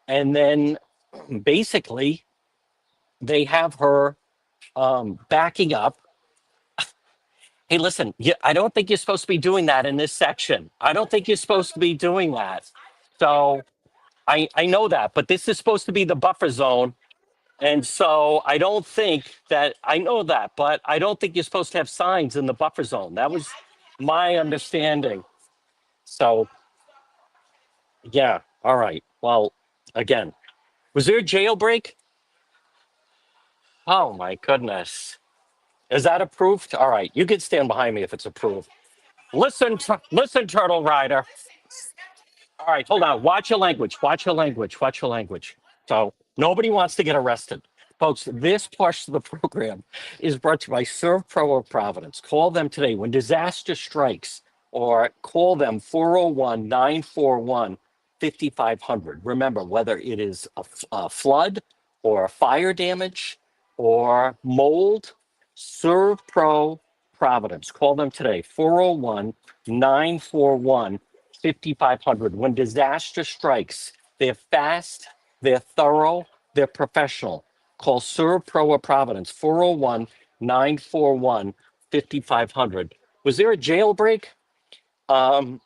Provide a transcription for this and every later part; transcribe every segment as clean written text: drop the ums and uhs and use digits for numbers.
And then basically they have her backing up. Hey, listen, I don't think you're supposed to be doing that in this section. I don't think you're supposed to be doing that. So I know that, but this is supposed to be the buffer zone. And so I don't think that I know that, but I don't think you're supposed to have signs in the buffer zone. That was my understanding. So, yeah. All right. Well, again, was there a jailbreak? Oh, my goodness. Is that approved? All right. You can stand behind me if it's approved. Listen, listen, Turtle Rider. All right, hold on. Watch your language. Watch your language. Watch your language. So nobody wants to get arrested. Folks, this portion of the program is brought to you by Serve Pro of Providence. Call them today when disaster strikes or call them 401 941 5500. Remember, whether it is a flood or fire damage or mold, Serve Pro Providence. Call them today, 401 941 5500. When disaster strikes, they're fast, they're thorough, they're professional. Call Serve Pro of Providence, 401 941 5500. Was there a jailbreak? Um,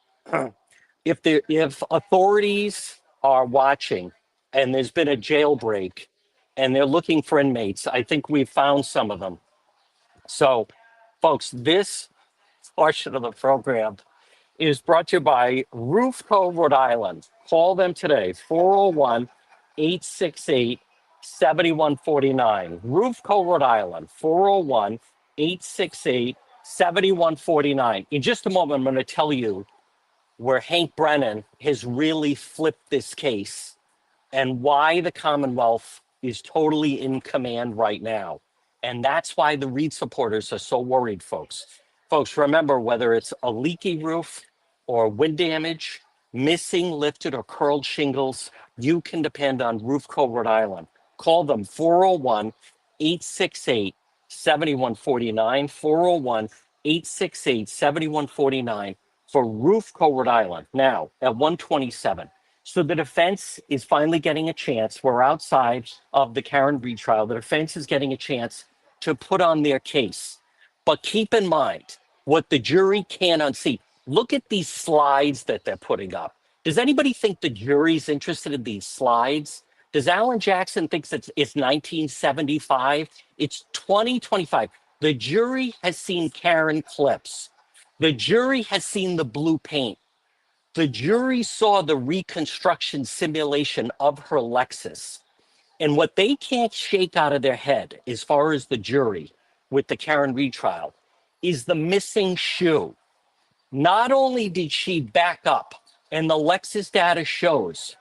if authorities are watching and there's been a jailbreak and they're looking for inmates, I think we've found some of them. So, folks, this portion of the program is brought to you by Roofco, Rhode Island. Call them today, 401 868 7149. Roofco, Rhode Island, 401 868 7149. In just a moment, I'm going to tell you where Hank Brennan has really flipped this case and why the Commonwealth is totally in command right now. And that's why the Reed supporters are so worried, folks. Folks, remember, whether it's a leaky roof or wind damage, missing, lifted, or curled shingles, you can depend on Roofco, Rhode Island. Call them 401 868 7149, 401 868 7149 for Roofco, Rhode Island. Now at 127. So the defense is finally getting a chance. We're outside of the Karen Reed trial. The defense is getting a chance to put on their case. But keep in mind what the jury can unsee. Look at these slides that they're putting up. Does anybody think the jury's interested in these slides? Does Alan Jackson think it's 1975? It's 2025. The jury has seen Karen clips. The jury has seen the blue paint. The jury saw the reconstruction simulation of her Lexus. And what they can't shake out of their head, as far as the jury with the Karen Reed trial, is the missing shoe. Not only did she back up, and the Lexus data shows,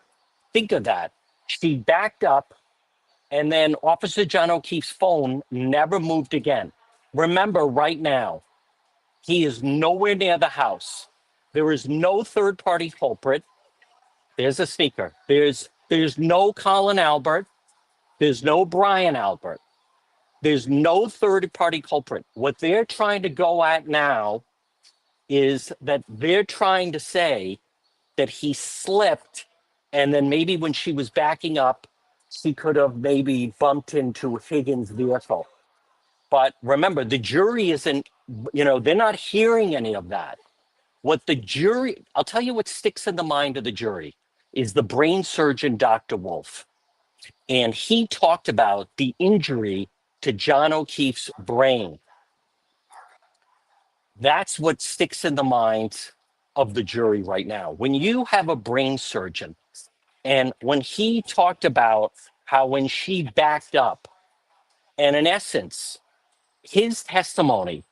think of that, she backed up, and then Officer John O'Keefe's phone never moved again. Remember, right now, he is nowhere near the house. There is no third party culprit. There's a sneaker. There's no Colin Albert. There's no Brian Albert. There's no third party culprit. What they're trying to go at now is that they're trying to say that he slipped, and then maybe when she was backing up, she could have maybe bumped into Higgins' vehicle. But remember, the jury isn't, they're not hearing any of that. What the jury, I'll tell you what sticks in the mind of the jury is the brain surgeon, Dr. Wolf. And he talked about the injury to John O'Keefe's brain. That's what sticks in the mind of the jury right now. When you have a brain surgeon, and when he talked about how when she backed up, and in essence, his testimony,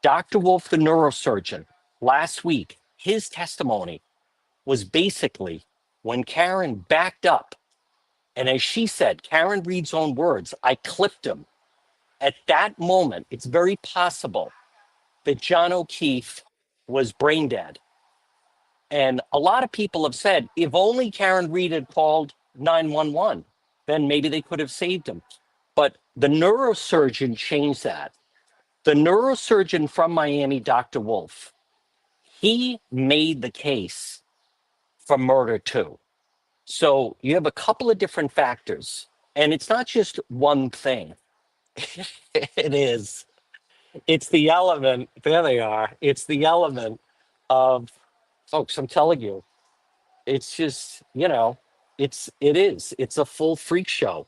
Dr. Wolf, the neurosurgeon, last week, his testimony was basically when Karen backed up, and as she said, Karen Reed's own words, I clipped him. At that moment, it's very possible that John O'Keefe was brain dead. And a lot of people have said, if only Karen Reed had called 911, then maybe they could have saved him. But the neurosurgeon changed that. The neurosurgeon from Miami, Dr. Wolf, he made the case for murder too. So you have a couple of different factors, and it's not just one thing. It is. It's the element. There they are. It's the element of, folks. I'm telling you, it's just, it is. It's a full freak show.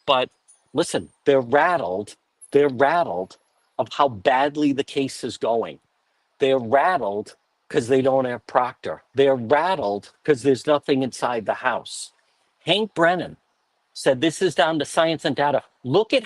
But listen, they're rattled. They're rattled of how badly the case is going. They're rattled because they don't have Proctor. They're rattled because there's nothing inside the house. Hank Brennan said this is down to science and data. Look at